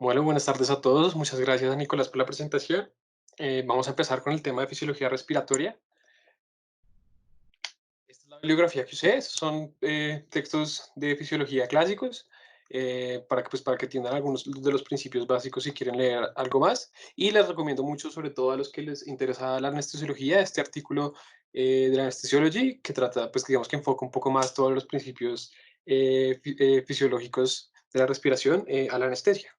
Bueno, buenas tardes a todos. Muchas gracias a Nicolás por la presentación. Vamos a empezar con el tema de fisiología respiratoria. Esta es la bibliografía que usé. Estos son textos de fisiología clásicos para que entiendan algunos de los principios básicos si quieren leer algo más. Y les recomiendo mucho, sobre todo a los que les interesa la anestesiología, este artículo de la Anesthesiology que trata, pues digamos que enfoca un poco más todos los principios fisiológicos de la respiración a la anestesia.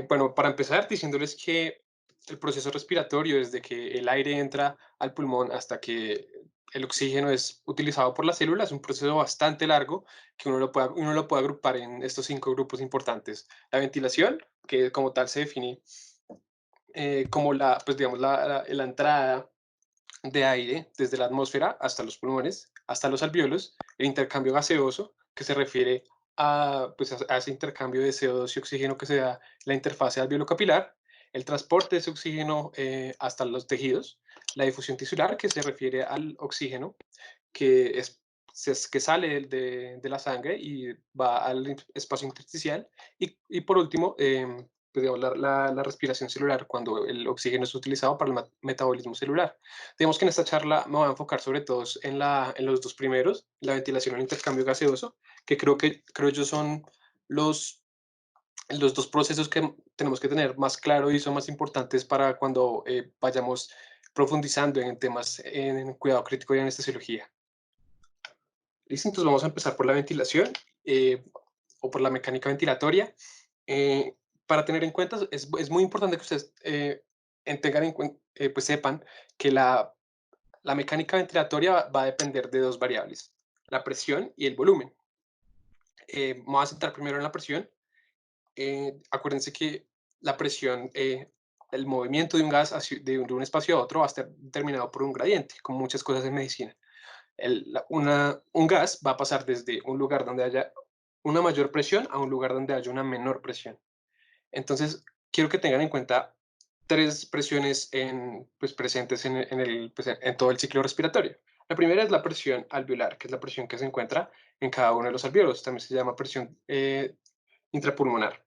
Bueno, para empezar, diciéndoles que el proceso respiratorio, desde que el aire entra al pulmón hasta que el oxígeno es utilizado por las células, es un proceso bastante largo que uno lo puede agrupar en estos 5 grupos importantes. La ventilación, que como tal se define como pues digamos, la entrada de aire desde la atmósfera hasta los pulmones, hasta los alvéolos. El intercambio gaseoso, que se refiere pues, a ese intercambio de CO2 y oxígeno que se da en la interfase alveolo-capilar. El transporte de ese oxígeno hasta los tejidos. La difusión tisular, que se refiere al oxígeno que, que sale de la sangre y va al espacio intersticial. Y por último, pues, digamos, la respiración celular, cuando el oxígeno es utilizado para el metabolismo celular. Digamos que en esta charla me voy a enfocar sobre todo en los dos primeros, la ventilación y el intercambio gaseoso, que creo yo son los, los dos procesos que tenemos que tener más claro y son más importantes para cuando vayamos profundizando en temas en cuidado crítico y anestesiología. Listo, entonces vamos a empezar por la ventilación o por la mecánica ventilatoria. Eh, para tener en cuenta, es muy importante que ustedes tengan en cuenta, pues sepan que la mecánica ventilatoria va a depender de dos variables, la presión y el volumen. Vamos a centrar primero en la presión. Acuérdense que la presión, el movimiento de un gas de un espacio a otro va a estar determinado por un gradiente, como muchas cosas en medicina. Un gas va a pasar desde un lugar donde haya una mayor presión a un lugar donde haya una menor presión. Entonces, quiero que tengan en cuenta tres presiones pues, presentes pues, en todo el ciclo respiratorio. La primera es la presión alveolar, que es la presión que se encuentra en cada uno de los alvéolos. También se llama presión intrapulmonar,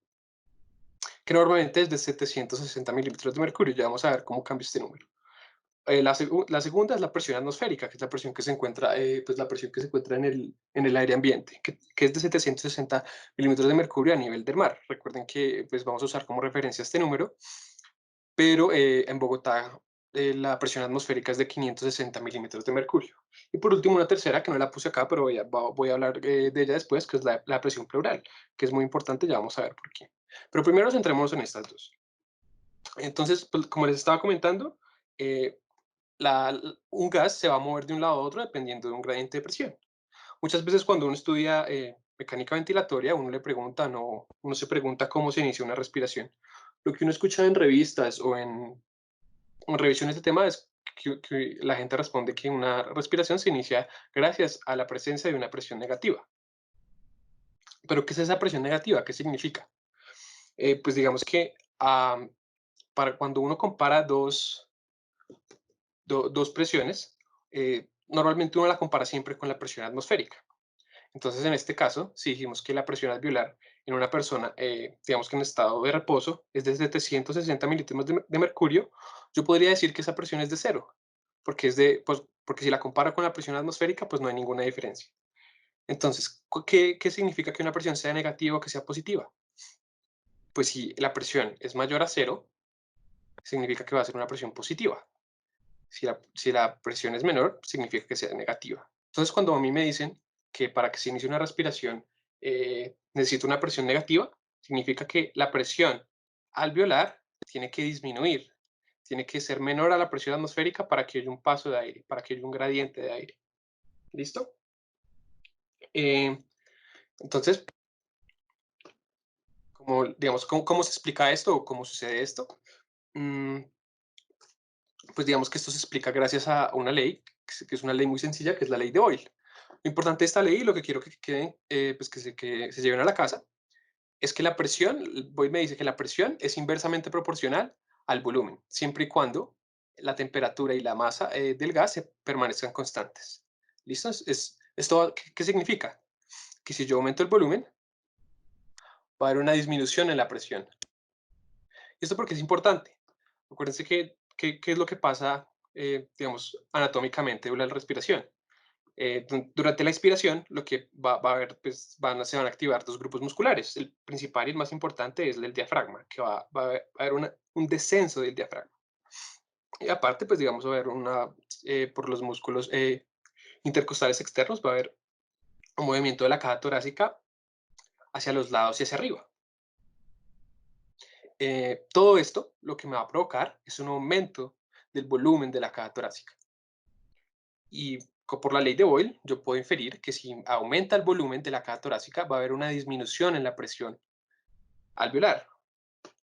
que normalmente es de 760 milímetros de mercurio. Ya vamos a ver cómo cambia este número. La segunda es la presión atmosférica, que es la presión que se encuentra, pues la presión que se encuentra en el aire ambiente, que es de 760 milímetros de mercurio a nivel del mar. Recuerden que pues, vamos a usar como referencia este número, pero en Bogotá la presión atmosférica es de 560 milímetros de mercurio. Y por último, una tercera que no la puse acá, pero voy a hablar de ella después, que es la presión pleural, que es muy importante, ya vamos a ver por qué. Pero primero centrémonos en estas dos. Entonces, pues, como les estaba comentando, eh, un gas se va a mover de un lado a otro dependiendo de un gradiente de presión. Muchas veces cuando uno estudia mecánica ventilatoria, uno se pregunta cómo se inicia una respiración. Lo que uno escucha en revistas o en revisiones de tema es que la gente responde que una respiración se inicia gracias a la presencia de una presión negativa. Pero ¿qué es esa presión negativa? ¿Qué significa? Pues digamos que para cuando uno compara dos presiones, normalmente uno la compara siempre con la presión atmosférica. Entonces, en este caso, si dijimos que la presión alveolar en una persona, digamos que en estado de reposo, es de 760 milímetros de mercurio, yo podría decir que esa presión es de cero, porque si la comparo con la presión atmosférica, pues no hay ninguna diferencia. Entonces, ¿qué significa que una presión sea negativa o que sea positiva? Pues si la presión es mayor a cero, significa que va a ser una presión positiva. Si la presión es menor, significa que sea negativa. Entonces, cuando a mí me dicen que para que se inicie una respiración necesito una presión negativa, significa que la presión alveolar tiene que disminuir, tiene que ser menor a la presión atmosférica para que haya un paso de aire, para que haya un gradiente de aire. ¿Listo? Eh, entonces, digamos, ¿cómo se explica esto o cómo sucede esto? Mm, pues digamos que esto se explica gracias a una ley, que es una ley muy sencilla, que es la ley de Boyle. Lo importante de esta ley, y lo que quiero que queden, pues que se lleven a la casa, es que la presión, Boyle me dice que la presión es inversamente proporcional al volumen, siempre y cuando la temperatura y la masa del gas se permanezcan constantes. ¿Listo? ¿Esto qué significa? Que si yo aumento el volumen, va a haber una disminución en la presión. ¿Y esto porque es importante? Acuérdense que, ¿qué es lo que pasa, digamos, anatómicamente durante la respiración? Durante la inspiración, lo que va a haber, pues, se van a activar dos grupos musculares. El principal y el más importante es el diafragma, que va a haber un descenso del diafragma. Y aparte, pues, digamos, va a haber por los músculos intercostales externos, va a haber un movimiento de la caja torácica hacia los lados y hacia arriba. Todo esto lo que me va a provocar es un aumento del volumen de la caja torácica. Y por la ley de Boyle, yo puedo inferir que si aumenta el volumen de la caja torácica, va a haber una disminución en la presión alveolar.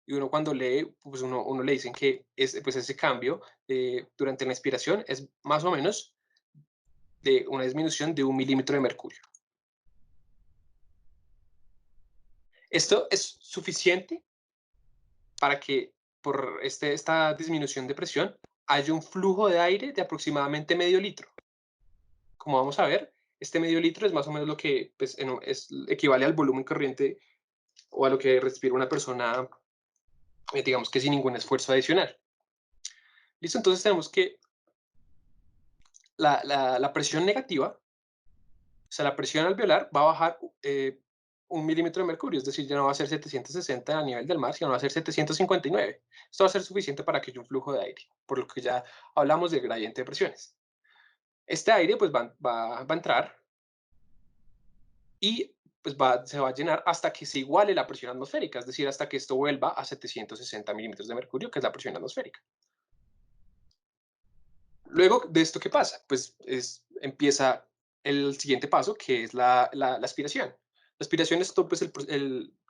Y uno cuando lee, pues uno le dicen que pues ese cambio durante la inspiración es más o menos de una disminución de 1 milímetro de mercurio. Esto es suficiente para que por esta disminución de presión haya un flujo de aire de aproximadamente medio litro. Como vamos a ver, este medio litro es más o menos lo que pues, equivale al volumen corriente o a lo que respira una persona, digamos que sin ningún esfuerzo adicional. ¿Listo? Entonces tenemos que la presión negativa, o sea, la presión alveolar va a bajar 1 milímetro de mercurio, es decir, ya no va a ser 760 a nivel del mar, sino va a ser 759. Esto va a ser suficiente para que haya un flujo de aire, por lo que ya hablamos del gradiente de presiones. Este aire pues va a entrar y pues se va a llenar hasta que se iguale la presión atmosférica, es decir, hasta que esto vuelva a 760 milímetros de mercurio, que es la presión atmosférica. Luego de esto, ¿qué pasa? Pues empieza el siguiente paso, que es la aspiración. La aspiración es todo, pues,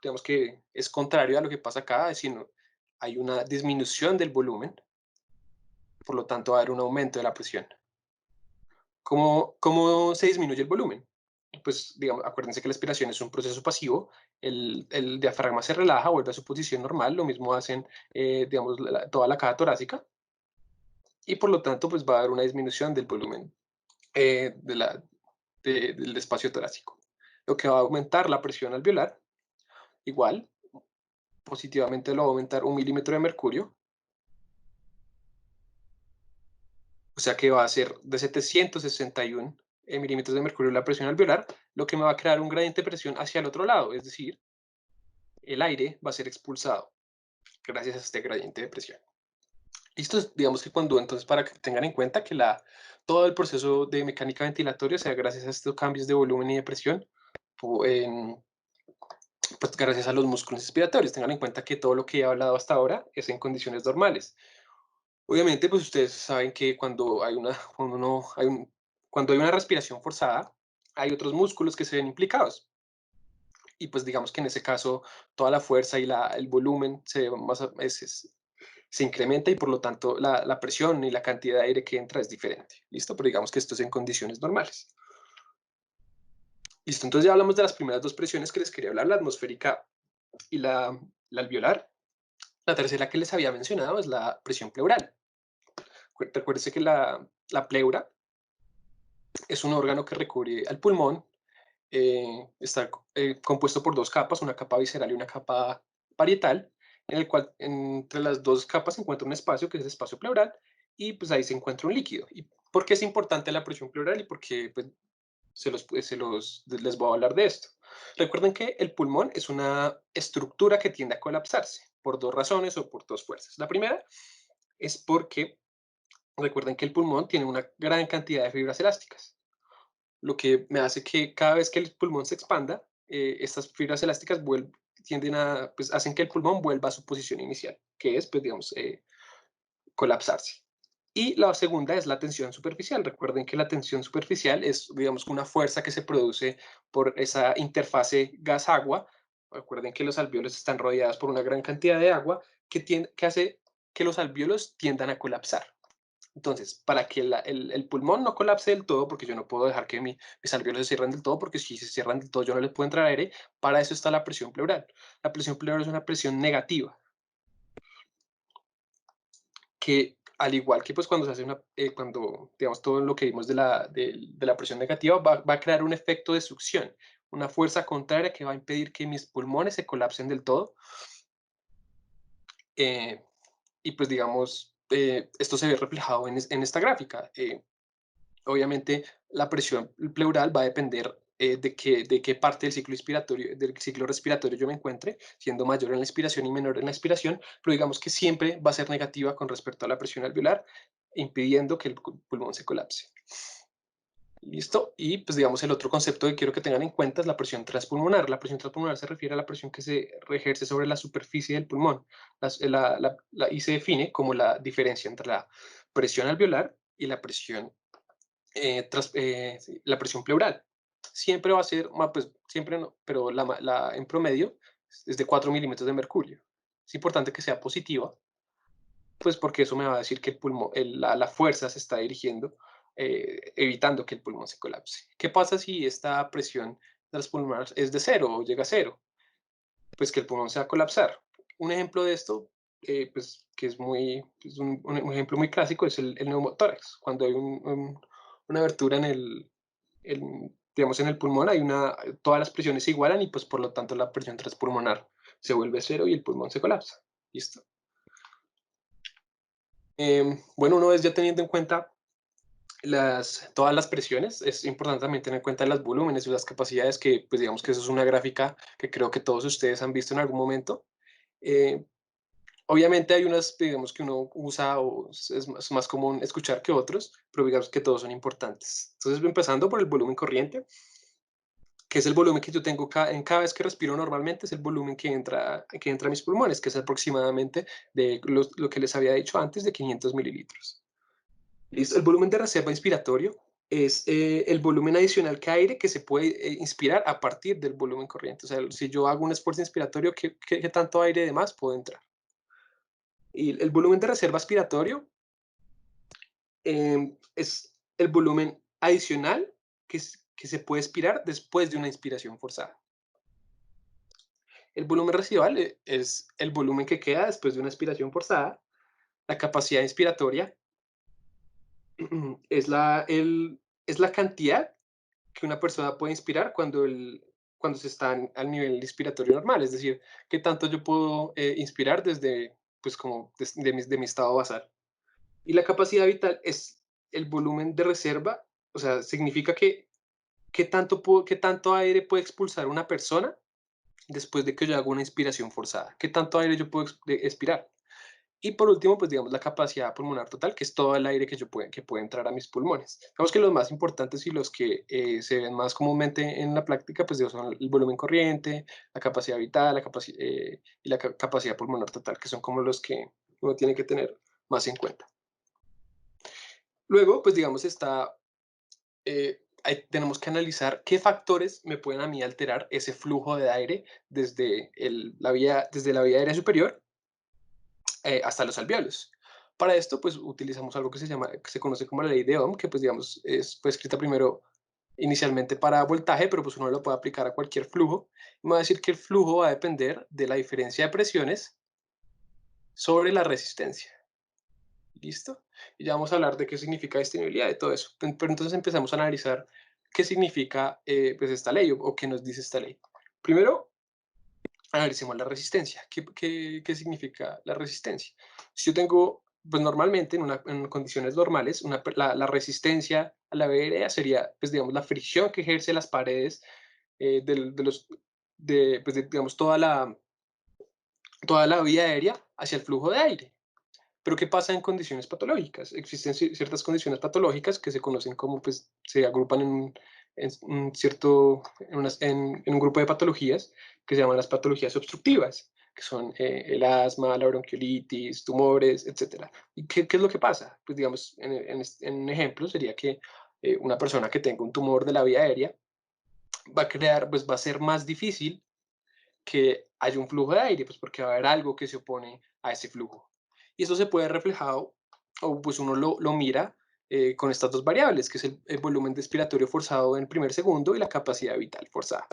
digamos que es contrario a lo que pasa acá, es decir, hay una disminución del volumen, por lo tanto va a haber un aumento de la presión. ¿Cómo se disminuye el volumen? Pues, digamos, acuérdense que la aspiración es un proceso pasivo, el diafragma se relaja, vuelve a su posición normal, lo mismo hacen, digamos, toda la caja torácica, y por lo tanto, pues va a haber una disminución del volumen eh, de la, del espacio torácico, lo que va a aumentar la presión alveolar, igual, positivamente lo va a aumentar 1 milímetro de mercurio, o sea que va a ser de 761 milímetros de mercurio la presión alveolar, lo que me va a crear un gradiente de presión hacia el otro lado, es decir, el aire va a ser expulsado gracias a este gradiente de presión. Listo, digamos que cuando entonces para que tengan en cuenta que todo el proceso de mecánica ventilatoria sea gracias a estos cambios de volumen y de presión, pues gracias a los músculos respiratorios. Tengan en cuenta que todo lo que he hablado hasta ahora es en condiciones normales. Obviamente, pues ustedes saben que cuando hay una respiración forzada, hay otros músculos que se ven implicados. Y pues digamos que en ese caso toda la fuerza y el volumen se incrementa y por lo tanto la presión y la cantidad de aire que entra es diferente. ¿Listo? Pero digamos que esto es en condiciones normales. Listo, entonces ya hablamos de las primeras dos presiones que les quería hablar, la atmosférica y la alveolar. La tercera que les había mencionado es la presión pleural. Recuérdese que la pleura es un órgano que recubre al pulmón, está compuesto por dos capas, una capa visceral y una capa parietal, en el cual entre las dos capas se encuentra un espacio que es el espacio pleural y pues ahí se encuentra un líquido. ¿Y por qué es importante la presión pleural y por qué pues, les voy a hablar de esto? Recuerden que el pulmón es una estructura que tiende a colapsarse por dos razones o por dos fuerzas. La primera es porque recuerden que el pulmón tiene una gran cantidad de fibras elásticas, lo que me hace que cada vez que el pulmón se expanda, estas fibras elásticas pues hacen que el pulmón vuelva a su posición inicial, que es, pues digamos, colapsarse. Y la segunda es la tensión superficial. Recuerden que la tensión superficial es, digamos, una fuerza que se produce por esa interfase gas-agua. Recuerden que los alvéolos están rodeados por una gran cantidad de agua que hace que los alvéolos tiendan a colapsar. Entonces, para que el pulmón no colapse del todo, porque yo no puedo dejar que mis alvéolos se cierren del todo, porque si se cierran del todo yo no les puedo entrar aire, para eso está la presión pleural. La presión pleural es una presión negativa, que al igual que pues cuando se hace cuando digamos todo lo que vimos de la presión negativa va a crear un efecto de succión. una fuerza contraria que va a impedir que mis pulmones se colapsen del todo. eh, y pues digamos, esto se ve reflejado en esta gráfica. Obviamente, la presión pleural va a depender de qué parte del ciclo respiratorio yo me encuentre, siendo mayor en la inspiración y menor en la expiración, pero digamos que siempre va a ser negativa con respecto a la presión alveolar, impidiendo que el pulmón se colapse. ¿Listo? Y pues digamos el otro concepto que quiero que tengan en cuenta es la presión transpulmonar. La presión transpulmonar se refiere a la presión que se ejerce sobre la superficie del pulmón y se define como la diferencia entre la presión alveolar y la presión sí, la presión pleural. Siempre va a ser, pues siempre no, pero en promedio es de 4 milímetros de mercurio. Es importante que sea positiva, pues porque eso me va a decir que el pulmón, la fuerza se está dirigiendo, evitando que el pulmón se colapse. ¿Qué pasa si esta presión transpulmonar es de cero o llega a cero? Pues que el pulmón se va a colapsar. Un ejemplo de esto, pues que es un ejemplo muy clásico, es el neumotórax. Cuando hay una abertura digamos, en el pulmón, todas las presiones se igualan y pues por lo tanto la presión transpulmonar se vuelve cero y el pulmón se colapsa. ¿Listo? Bueno, una vez ya teniendo en cuenta todas las presiones, es importante también tener en cuenta los volúmenes y las capacidades que, pues digamos que eso es una gráfica que creo que todos ustedes han visto en algún momento. Eh, Obviamente hay unas, digamos, que uno usa o es más común escuchar que otros, pero digamos que todos son importantes. Entonces, empezando por el volumen corriente, que es el volumen que yo tengo en cada vez que respiro normalmente, es el volumen que entra a mis pulmones, que es aproximadamente de lo que les había dicho antes, de 500 mililitros. ¿Listo? El volumen de reserva inspiratorio es el volumen adicional que aire que se puede inspirar a partir del volumen corriente. O sea, si yo hago un esfuerzo inspiratorio, ¿qué tanto aire de más puedo entrar? Y el volumen de reserva aspiratorio es el volumen adicional que se puede expirar después de una inspiración forzada. El volumen residual es el volumen que queda después de una expiración forzada. La capacidad inspiratoria es la cantidad que una persona puede inspirar cuando se está al nivel inspiratorio normal, es decir, qué tanto yo puedo inspirar desde, pues como de mi estado basal. Y la capacidad vital es el volumen de reserva, o sea, significa que qué tanto aire puede expulsar una persona después de que yo haga una inspiración forzada, qué tanto aire yo puedo expirar. Y por último, pues digamos la capacidad pulmonar total, que es todo el aire que puede entrar a mis pulmones. Digamos que los más importantes y los que se ven más comúnmente en la práctica, pues son el volumen corriente, la capacidad vital, y la capacidad pulmonar total, que son como los que uno tiene que tener más en cuenta. Luego, pues digamos, ahí tenemos que analizar qué factores me pueden a mí alterar ese flujo de aire desde la vía aérea superior hasta los alvéolos. Para esto, pues utilizamos algo que se conoce como la ley de Ohm, que pues digamos fue escrita primero inicialmente para voltaje, pero pues uno lo puede aplicar a cualquier flujo. Y me va a decir que el flujo va a depender de la diferencia de presiones sobre la resistencia. ¿Listo? Y ya vamos a hablar de qué significa disponibilidad, de todo eso. Pero entonces empezamos a analizar qué significa pues esta ley o qué nos dice esta ley. Primero, analicemos la resistencia. ¿Qué significa la resistencia? Si yo tengo, pues normalmente en condiciones normales, la resistencia a la vereda sería, pues digamos, la fricción que ejerce las paredes digamos, toda la vía aérea hacia el flujo de aire. Pero ¿qué pasa en condiciones patológicas? Existen ciertas condiciones patológicas que se conocen como, pues, se agrupan en un grupo de patologías que se llaman las patologías obstructivas, que son el asma, la bronquiolitis, tumores, etcétera. ¿Y qué es lo que pasa? Pues digamos, en un ejemplo sería que una persona que tenga un tumor de la vía aérea pues va a ser más difícil que haya un flujo de aire, pues porque va a haber algo que se opone a ese flujo. Y eso se puede reflejado, o pues uno lo mira con estas dos variables, que es el volumen de expiratorio forzado en el primer segundo y la capacidad vital forzada.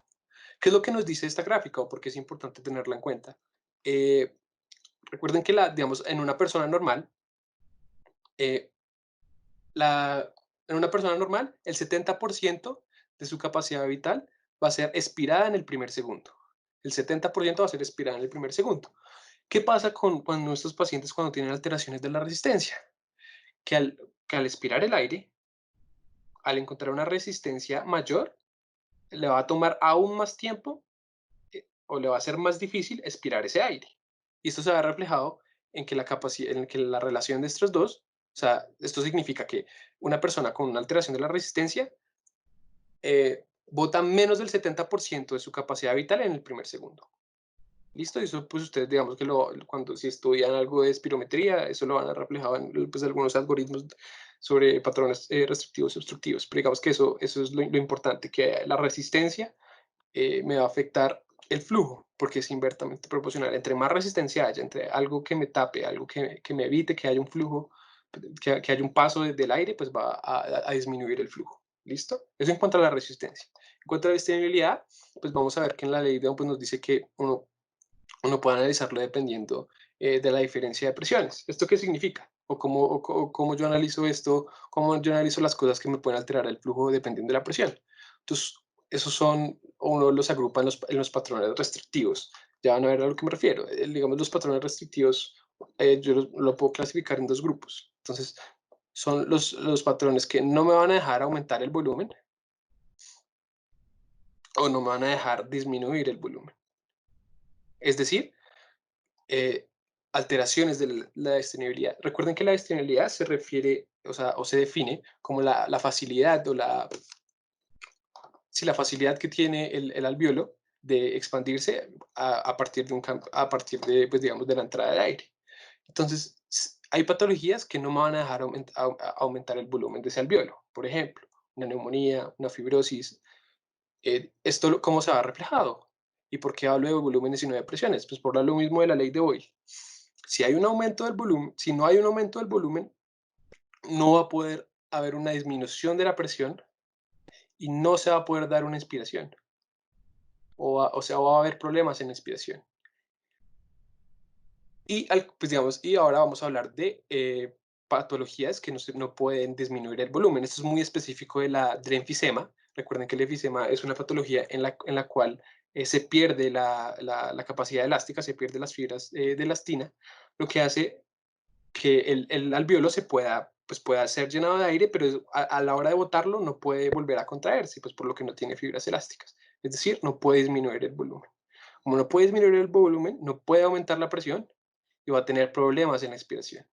¿Qué es lo que nos dice esta gráfica o por qué es importante tenerla en cuenta? Eh, Recuerden que, digamos, en una persona normal, eh, la, en una persona normal, el 70% de su capacidad vital va a ser expirada en el primer segundo. El 70% va a ser expirada en el primer segundo. ¿Qué pasa con nuestros pacientes cuando tienen alteraciones de la resistencia? Que al expirar el aire, al encontrar una resistencia mayor, le va a tomar aún más tiempo o le va a ser más difícil expirar ese aire. Y esto se ve reflejado en que la capacidad, en que la relación de estos dos, o sea, esto significa que una persona con una alteración de la resistencia bota menos del 70% de su capacidad vital en el primer segundo. ¿Listo? Y eso, pues ustedes, digamos que cuando si estudian algo de espirometría, eso lo van a reflejar en pues, algunos algoritmos sobre patrones restrictivos y obstructivos. Pero digamos que eso es lo importante, que la resistencia me va a afectar el flujo, porque es inversamente proporcional. Entre más resistencia haya, entre algo que me tape, algo que me evite que haya un flujo, que haya un paso del aire, pues va a disminuir el flujo. ¿Listo? Eso en cuanto a la resistencia. En cuanto a la disponibilidad, pues vamos a ver que en la ley de Ohm pues nos dice que uno puede analizarlo dependiendo de la diferencia de presiones. ¿Esto qué significa? O cómo yo analizo esto, cómo yo analizo las cosas que me pueden alterar el flujo dependiendo de la presión. Entonces, esos son, o uno los agrupa en los patrones restrictivos. Ya van a ver a lo que me refiero. Digamos, los patrones restrictivos, yo lo puedo clasificar en dos grupos. Entonces, son los patrones que no me van a dejar aumentar el volumen o no me van a dejar disminuir el volumen. Es decir, eh, alteraciones de la disponibilidad. Recuerden que la disponibilidad se refiere, o sea, o se define como la facilidad o sí, la facilidad que tiene el alveolo de expandirse a partir de a partir de, pues, digamos, de la entrada de aire. Entonces, hay patologías que no me van a dejar aumentar el volumen de ese alveolo. Por ejemplo, una neumonía, una fibrosis. ¿Esto cómo se va reflejado? ¿Y por qué hablo de volúmenes y no de presiones? Pues por lo mismo de la ley de Boyle. Si hay un aumento del volumen, si no hay un aumento del volumen, no va a poder haber una disminución de la presión y no se va a poder dar una inspiración. O sea, va a haber problemas en la inspiración. Y, pues digamos, y ahora vamos a hablar de patologías que no pueden disminuir el volumen. Esto es muy específico del enfisema. Recuerden que el enfisema es una patología en la cual se pierde la capacidad elástica, se pierden las fibras de elastina, lo que hace que el alveolo pues pueda ser llenado de aire, pero a la hora de botarlo no puede volver a contraerse, pues por lo que no tiene fibras elásticas. Es decir, no puede disminuir el volumen. Como no puede disminuir el volumen, no puede aumentar la presión y va a tener problemas en la expiración.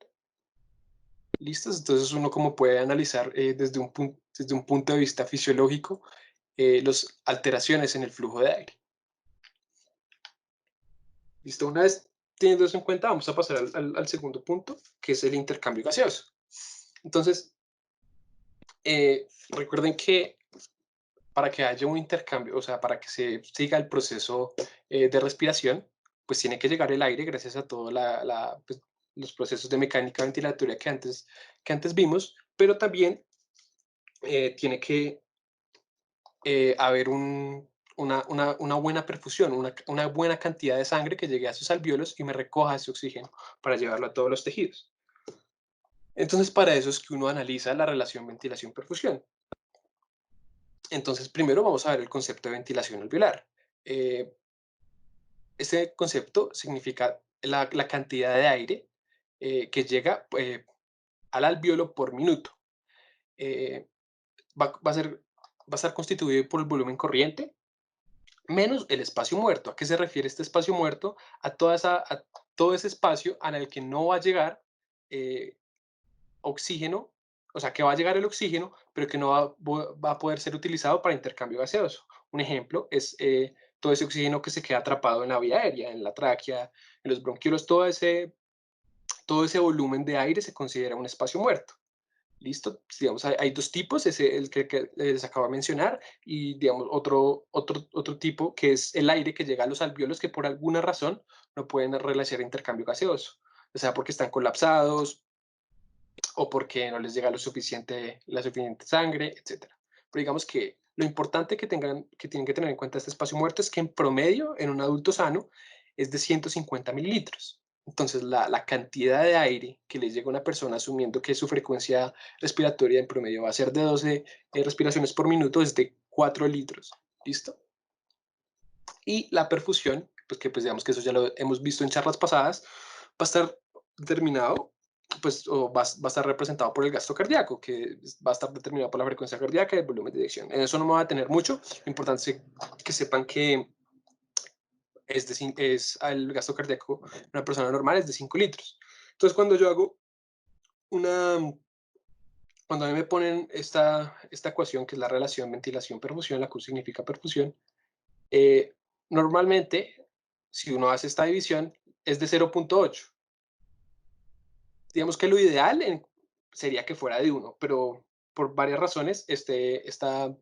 ¿Listos? Entonces uno como puede analizar desde un punto de vista fisiológico las alteraciones en el flujo de aire. ¿Listo? Una vez teniendo eso en cuenta, vamos a pasar al segundo punto, que es el intercambio gaseoso. Entonces, recuerden que para que haya un intercambio, o sea, para que se siga el proceso de respiración, pues tiene que llegar el aire gracias a todos pues, los procesos de mecánica ventilatoria que antes vimos, pero también tiene que haber una buena perfusión, una buena cantidad de sangre que llegue a sus alvéolos y me recoja ese oxígeno para llevarlo a todos los tejidos. Entonces, para eso es que uno analiza la relación ventilación-perfusión. Entonces, primero vamos a ver el concepto de ventilación alveolar. Eh, Este concepto significa la cantidad de aire que llega al alveolo por minuto. Eh, va a ser, va a estar constituido por el volumen corriente menos el espacio muerto. ¿A qué se refiere este espacio muerto? A todo ese espacio en el que no va a llegar eh, oxígeno, o sea, que va a llegar el oxígeno, pero que no va a poder ser utilizado para intercambio gaseoso. Un ejemplo es todo ese oxígeno que se queda atrapado en la vía aérea, en la tráquea, en los bronquiolos, todo ese volumen de aire se considera un espacio muerto. ¿Listo? Digamos, hay dos tipos, ese, el que les acabo de mencionar, y digamos, otro tipo que es el aire que llega a los alvéolos que por alguna razón no pueden realizar intercambio gaseoso, o sea, porque están colapsados, o porque no les llega la suficiente sangre, etcétera. Pero digamos que lo importante que tienen que tener en cuenta este espacio muerto es que en promedio, en un adulto sano, es de 150 mililitros. Entonces, la cantidad de aire que le llega a una persona, asumiendo que su frecuencia respiratoria en promedio va a ser de 12 respiraciones por minuto, es de 4 litros. ¿Listo? Y la perfusión, pues que pues digamos que eso ya lo hemos visto en charlas pasadas, va a estar determinado, pues, o va a estar representado por el gasto cardíaco, que va a estar determinado por la frecuencia cardíaca y el volumen de eyección. En eso no me va a tener mucho. Lo importante es que sepan que el gasto cardíaco de una persona normal es de 5 litros. Entonces, una, cuando a mí me ponen esta ecuación, que es la relación ventilación-perfusión, la Q significa perfusión, eh, normalmente, si uno hace esta división, es de 0,8. Digamos que lo ideal sería que fuera de 1, pero por varias razones, esta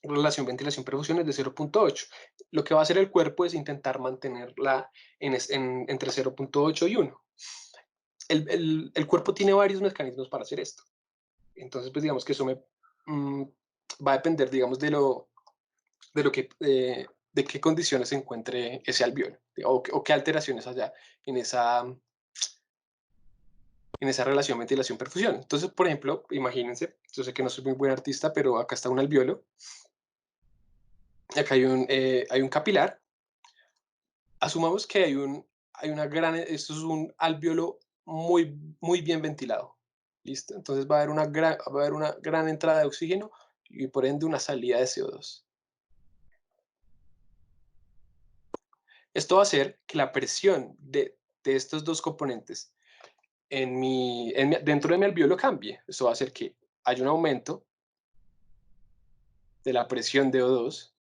relación ventilación-perfusión es de 0,8. Lo que va a hacer el cuerpo es intentar mantenerla entre 0,8 y 1. El cuerpo tiene varios mecanismos para hacer esto. Entonces, pues digamos que mm, va a depender, digamos, de qué condiciones se encuentre ese alveolo o qué alteraciones haya en esa relación ventilación-perfusión. Entonces, por ejemplo, imagínense, yo sé que no soy muy buen artista, pero acá está un alveolo, acá hay un capilar. Asumamos que esto es un alveolo muy, muy bien ventilado. ¿Listo? Entonces va a haber una gran entrada de oxígeno y por ende una salida de CO2. Esto va a hacer que la presión de estos dos componentes dentro de mi alveolo cambie. Esto va a hacer que haya un aumento de la presión de O2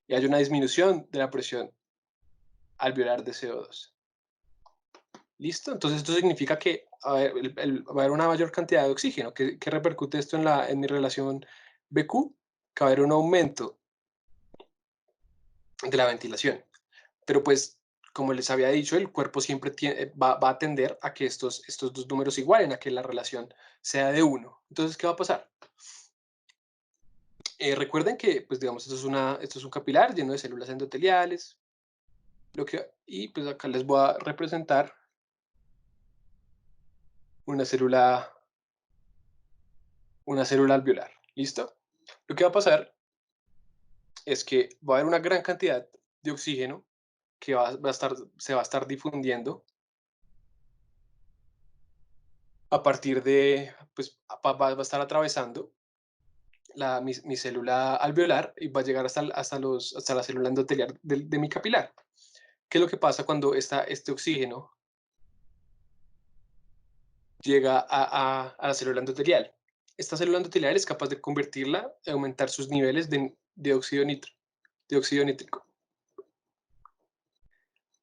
y haya una disminución de la presión alveolar de CO2. ¿Listo? Entonces esto significa que va a haber una mayor cantidad de oxígeno. ¿Qué repercute esto en mi relación BQ? Que va a haber un aumento de la ventilación. Pero pues, como les había dicho, el cuerpo siempre va a tender a que estos dos números igualen, a que la relación sea de 1. Entonces, ¿qué va a pasar? Recuerden que, pues digamos, esto es un capilar lleno de células endoteliales. Y pues acá les voy a representar una célula, una célula alveolar. ¿Listo? Lo que va a pasar es que va a haber una gran cantidad de oxígeno que se va a estar difundiendo a partir de, pues va a estar atravesando mi célula alveolar y va a llegar hasta la célula endotelial de mi capilar. ¿Qué es lo que pasa cuando este oxígeno llega a la célula endotelial? Esta célula endotelial es capaz de convertirla, aumentar sus niveles de óxido nítrico.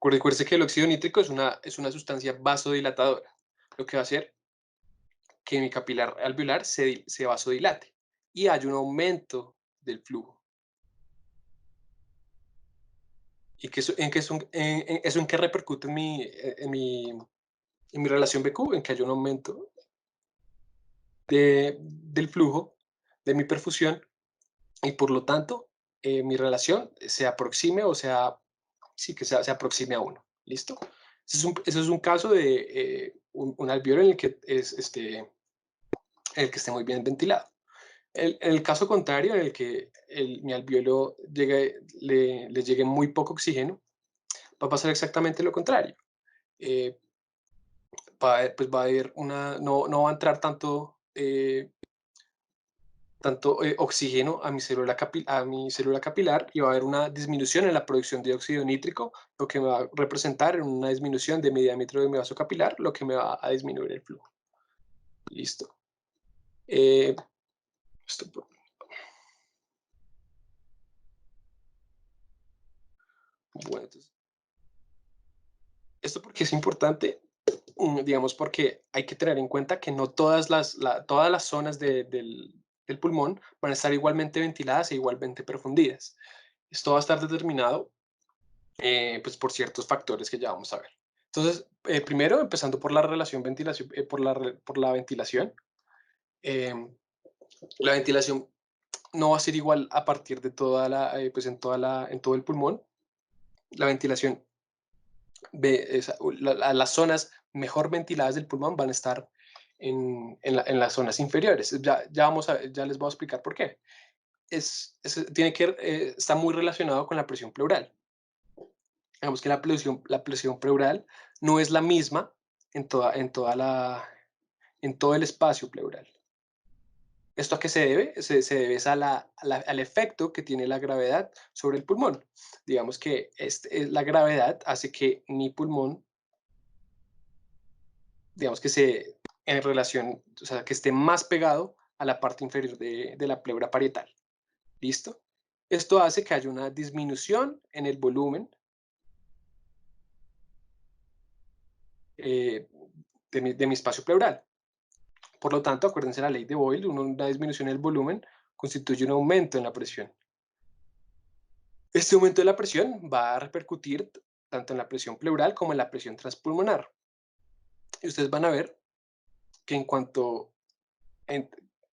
Recuerde que el óxido nítrico es una sustancia vasodilatadora, lo que va a hacer que mi capilar alveolar se vasodilate y haya un aumento del flujo. ¿Y eso en qué repercute en mi relación BQ? En que haya un aumento del flujo de mi perfusión y por lo tanto mi relación se aproxime o sea, sí, que se aproxime a 1. ¿Listo? Ese es un caso de un alveolo en el que esté muy bien ventilado. En el caso contrario, en el que mi alveolo le llegue muy poco oxígeno, va a pasar exactamente lo contrario. Eh, pues va a haber no va a entrar tanto oxígeno a mi célula capilar y va a haber una disminución en la producción de óxido nítrico, lo que me va a representar en una disminución de mi diámetro de mi vaso capilar, lo que me va a disminuir el flujo. Listo. Eh, esto, bueno, entonces, esto porque es importante, digamos, porque hay que tener en cuenta que no todas las zonas del pulmón van a estar igualmente ventiladas e igualmente perfundidas. Esto va a estar determinado pues por ciertos factores que ya vamos a ver. Entonces, primero, empezando por la relación ventilación, por la ventilación. em, la ventilación no va a ser igual a partir de pues en todo el pulmón. La ventilación, las zonas mejor ventiladas del pulmón van a estar en las zonas inferiores. Ya les voy a explicar por qué. está muy relacionado con la presión pleural. Digamos que la presión pleural no es la misma en todo el espacio pleural. ¿Esto a qué se debe? Se debe es al efecto que tiene la gravedad sobre el pulmón. Digamos que la gravedad hace que mi pulmón, digamos que en relación, o sea, que esté más pegado a la parte inferior de la pleura parietal. ¿Listo? Esto hace que haya una disminución en el volumen eh, de mi espacio pleural. Por lo tanto, acuérdense la ley de Boyle, una disminución en el volumen constituye un aumento en la presión. Este aumento de la presión va a repercutir tanto en la presión pleural como en la presión transpulmonar. Y ustedes van a ver que en,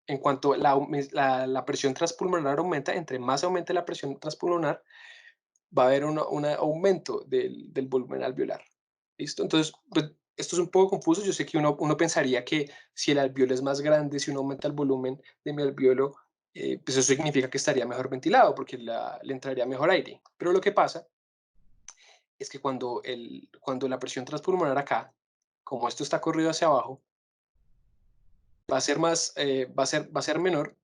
en cuanto la presión transpulmonar aumenta, entre más aumente la presión transpulmonar, va a haber un aumento del volumen alveolar. ¿Listo? Entonces, pues, esto es un poco confuso. Yo sé que uno pensaría que si el alveolo es más grande, si uno aumenta el volumen de mi alveolo, pues eso significa que estaría mejor ventilado porque le entraría mejor aire. Pero lo que pasa es que cuando la presión transpulmonar acá, como esto está corrido hacia abajo, va a ser va a ser menor.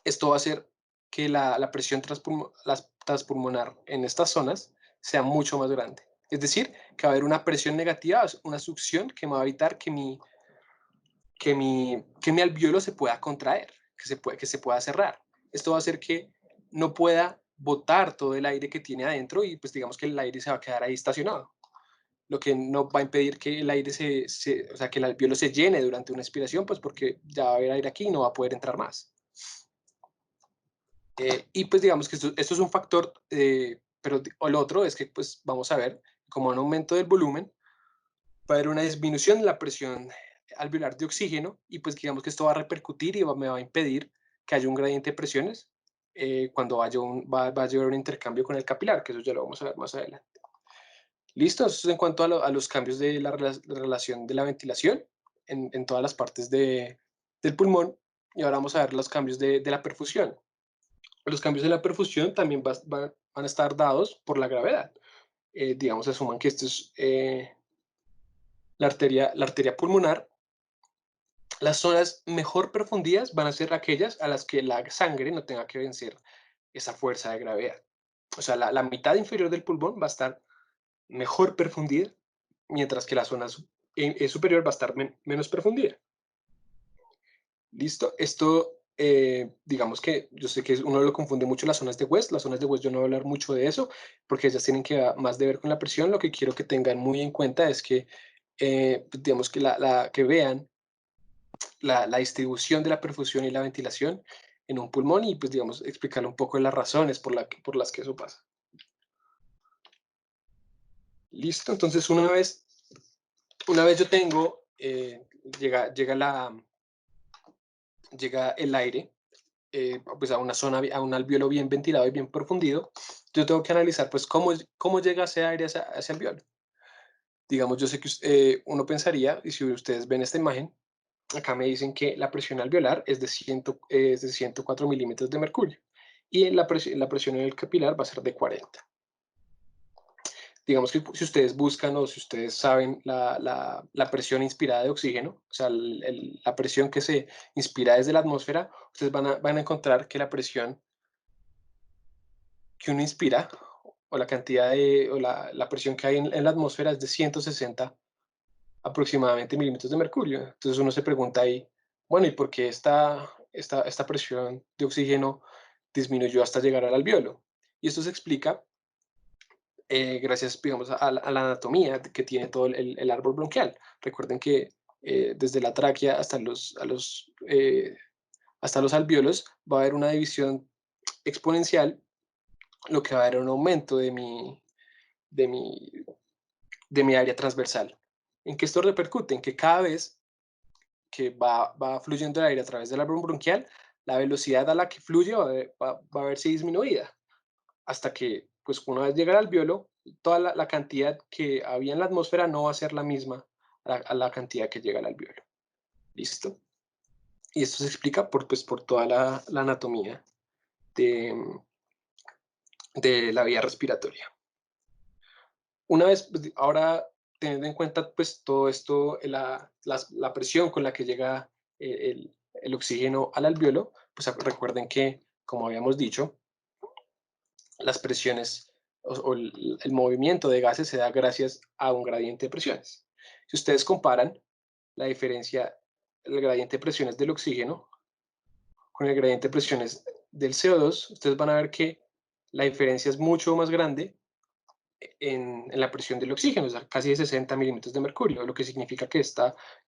Esto va a hacer que la presión transpulmonar en estas zonas sea mucho más grande. Es decir, que va a haber una presión negativa, una succión que me va a evitar que mi alveolo se pueda contraer, que se pueda cerrar. Esto va a hacer que no pueda botar todo el aire que tiene adentro y pues digamos que el aire se va a quedar ahí estacionado, lo que no va a impedir que el aire o sea, que el alveolo se llene durante una expiración, pues porque ya va a haber aire aquí y no va a poder entrar más. Y pues digamos que esto es un factor, pero el otro es que pues vamos a ver, como un aumento del volumen, va a haber una disminución en la presión alveolar de oxígeno y pues digamos que esto va a repercutir y me va a impedir que haya un gradiente de presiones cuando va a llevar un intercambio con el capilar, que eso ya lo vamos a ver más adelante. Listo, eso es en cuanto a los cambios de la relación de la ventilación en todas las partes del pulmón. Y ahora vamos a ver los cambios de la perfusión. Los cambios de la perfusión también van a estar dados por la gravedad. Digamos, asuman que esto es la arteria pulmonar. Las zonas mejor perfundidas van a ser aquellas a las que la sangre no tenga que vencer esa fuerza de gravedad. O sea, la mitad inferior del pulmón va a estar mejor perfundida, mientras que la zona superior va a estar menos perfundida. ¿Listo? Esto, digamos que yo sé que uno lo confunde mucho las zonas de West. Las zonas de West yo no voy a hablar mucho de eso, porque ellas tienen más de ver con la presión. Lo que quiero que tengan muy en cuenta es que, pues, digamos que, que vean la distribución de la perfusión y la ventilación en un pulmón y, pues, digamos, explicarle un poco las razones por las que eso pasa. ¿Listo? Entonces, una vez yo tengo, llega el aire pues a una zona, a un alveolo bien ventilado y bien profundido, yo tengo que analizar pues cómo llega ese aire a ese alveolo. Digamos, yo sé que uno pensaría, y si ustedes ven esta imagen, acá me dicen que la presión alveolar es de 104 milímetros de mercurio y la presión en el capilar va a ser de 40. Digamos que si ustedes buscan o si ustedes saben la presión inspirada de oxígeno, o sea, la presión que se inspira desde la atmósfera, ustedes van a encontrar que la presión que uno inspira o la cantidad o la presión que hay en la atmósfera es de 160 aproximadamente milímetros de mercurio. Entonces uno se pregunta ahí, bueno, ¿y por qué esta presión de oxígeno disminuyó hasta llegar al alveolo? Y esto se explica gracias, digamos, a la anatomía que tiene todo el árbol bronquial. Recuerden que desde la tráquea hasta los alvéolos va a haber una división exponencial, lo que va a haber un aumento de mi, de mi área transversal. ¿En qué esto repercute? En que cada vez que va fluyendo el aire a través del árbol bronquial, la velocidad a la que fluye va a verse disminuida hasta que, pues, una vez llega al alveolo, toda la cantidad que había en la atmósfera no va a ser la misma a la cantidad que llega al alveolo. ¿Listo? Y esto se explica por toda la anatomía de, de la vía respiratoria. Una vez, pues, ahora teniendo en cuenta pues todo esto, la presión con la que llega el oxígeno al alveolo, pues recuerden que, como habíamos dicho, las presiones o el movimiento de gases se da gracias a un gradiente de presiones. Si ustedes comparan la diferencia, el gradiente de presiones del oxígeno con el gradiente de presiones del CO2, ustedes van a ver que la diferencia es mucho más grande en la presión del oxígeno, o sea, casi de 60 milímetros de mercurio, lo que significa que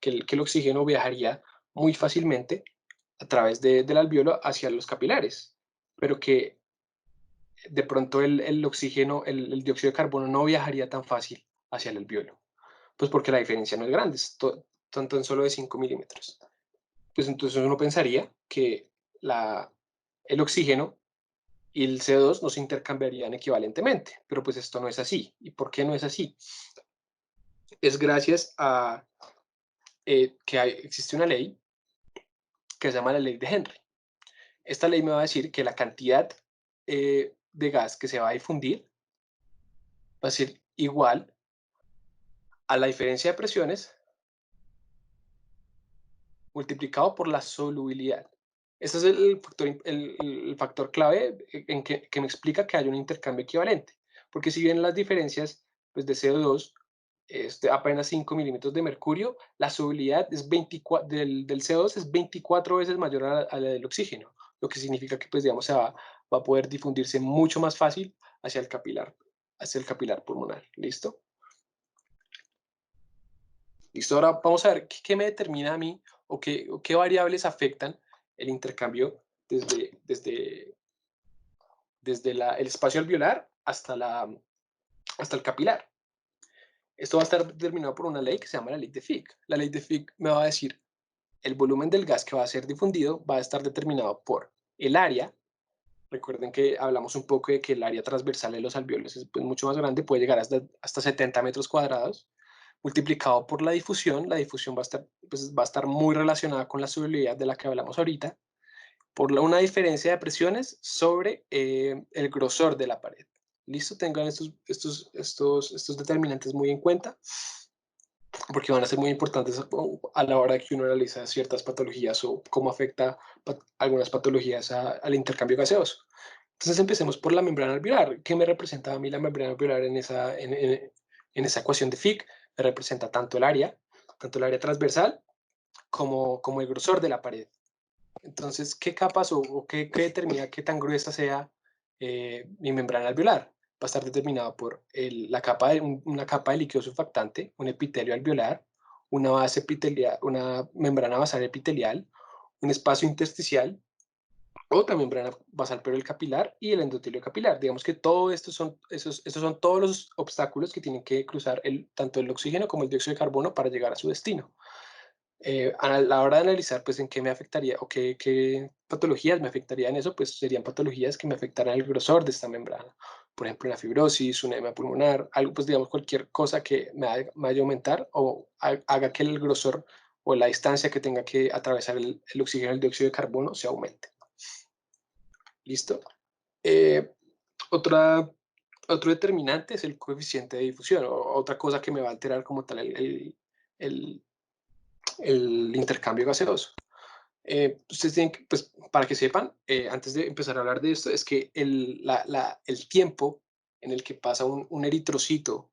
el oxígeno viajaría muy fácilmente a través del alveolo hacia los capilares, pero que de pronto el oxígeno, el dióxido de carbono no viajaría tan fácil hacia el alveolo, pues porque la diferencia no es grande, es tanto en solo de 5 milímetros. Pues entonces uno pensaría que la, el oxígeno y el CO2 no se intercambiarían equivalentemente, pero pues esto no es así. ¿Y por qué no es así? Es gracias a que existe una ley que se llama la ley de Henry. Esta ley me va a decir que la cantidad de gas que se va a difundir va a ser igual a la diferencia de presiones multiplicado por la solubilidad. Ese es el factor clave en que me explica que hay un intercambio equivalente. Porque si bien las diferencias pues, de CO2 es de apenas 5 milímetros de mercurio, la solubilidad es 24, del CO2 es 24 veces mayor a la del oxígeno, lo que significa que pues, digamos, va a poder difundirse mucho más fácil hacia el capilar pulmonar. ¿Listo? Listo, ahora vamos a ver qué me determina a mí o qué variables afectan el intercambio desde el espacio alveolar hasta el capilar. Esto va a estar determinado por una ley que se llama la ley de Fick. La ley de Fick me va a decir el volumen del gas que va a ser difundido va a estar determinado por el área. Recuerden que hablamos un poco de que el área transversal de los alveolos es pues, mucho más grande, puede llegar hasta 70 metros cuadrados, multiplicado por la difusión va a estar muy relacionada con la solubilidad de la que hablamos ahorita, por una diferencia de presiones sobre el grosor de la pared. Listo, tengan estos determinantes muy en cuenta, porque van a ser muy importantes a la hora de que uno analiza ciertas patologías o cómo afecta algunas patologías al intercambio gaseoso. Entonces empecemos por la membrana alveolar. ¿Qué me representa a mí la membrana alveolar en esa ecuación de Fick? Me representa tanto el área transversal como el grosor de la pared. Entonces, ¿qué capas o qué determina qué tan gruesa sea mi membrana alveolar? Va a estar determinado por una capa de líquido surfactante, un epitelio alveolar, una base epitelial, una membrana basal epitelial, un espacio intersticial, otra membrana basal pero el capilar y el endotelio capilar. Digamos que todo esto estos son todos los obstáculos que tienen que cruzar tanto el oxígeno como el dióxido de carbono para llegar a su destino. A la hora de analizar, pues, en qué me afectaría o qué patologías me afectarían eso, pues serían patologías que me afectaran el grosor de esta membrana. Por ejemplo, una fibrosis, una edema pulmonar, algo, pues, digamos, cualquier cosa que me haga aumentar o haga que el grosor o la distancia que tenga que atravesar el oxígeno y el dióxido de carbono se aumente. ¿Listo? Eh, otra, otro determinante es el coeficiente de difusión, o otra cosa que me va a alterar como tal el, el intercambio gaseoso. Ustedes tienen que, pues, para que sepan, antes de empezar a hablar de esto, es que el tiempo en el que pasa un eritrocito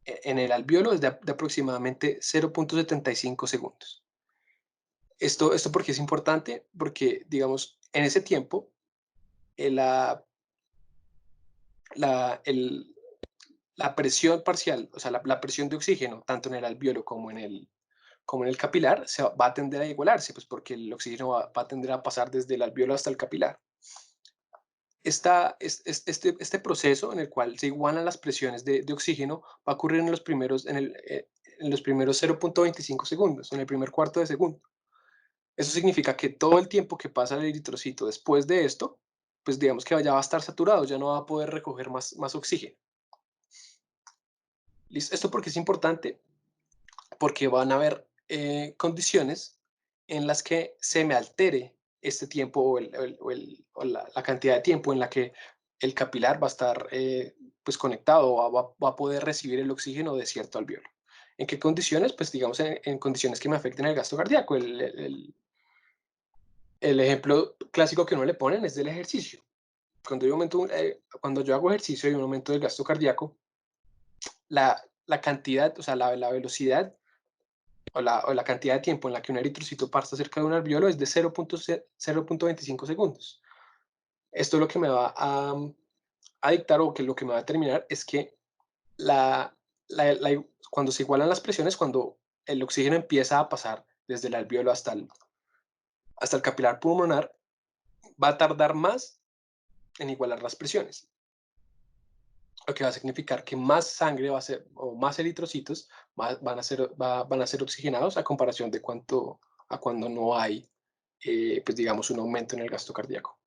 en el alveolo es de aproximadamente 0,75 segundos. Esto porque es importante, porque, digamos, en ese tiempo, eh, la, la, el, la presión parcial, o sea, la presión de oxígeno, tanto en el alveolo como en el capilar, va a tender a igualarse, pues porque el oxígeno va a tender a pasar desde el alveolo hasta el capilar. Este proceso en el cual se igualan las presiones de oxígeno va a ocurrir en los primeros 0,25 segundos, en el primer cuarto de segundo. Eso significa que todo el tiempo que pasa el eritrocito después de esto, pues digamos que ya va a estar saturado, ya no va a poder recoger más oxígeno. ¿Listo? Esto porque es importante, porque van a haber condiciones en las que se me altere este tiempo o la cantidad de tiempo en la que el capilar va a estar pues conectado o va a poder recibir el oxígeno de cierto alveolo. ¿En qué condiciones? Pues digamos en condiciones que me afecten el gasto cardíaco. El ejemplo clásico que uno le ponen es del ejercicio. Cuando yo hago ejercicio y un aumento del gasto cardíaco, la cantidad, o sea, la velocidad o la cantidad de tiempo en la que un eritrocito pasa cerca de un alveolo es de 0.25 segundos. Esto lo que me va a dictar o que lo que me va a determinar es que la, cuando se igualan las presiones, cuando el oxígeno empieza a pasar desde el alveolo hasta el capilar pulmonar, va a tardar más en igualar las presiones, lo que va a significar que más sangre va a ser, o más eritrocitos van a ser oxigenados a comparación de a cuando no hay, pues digamos, un aumento en el gasto cardíaco.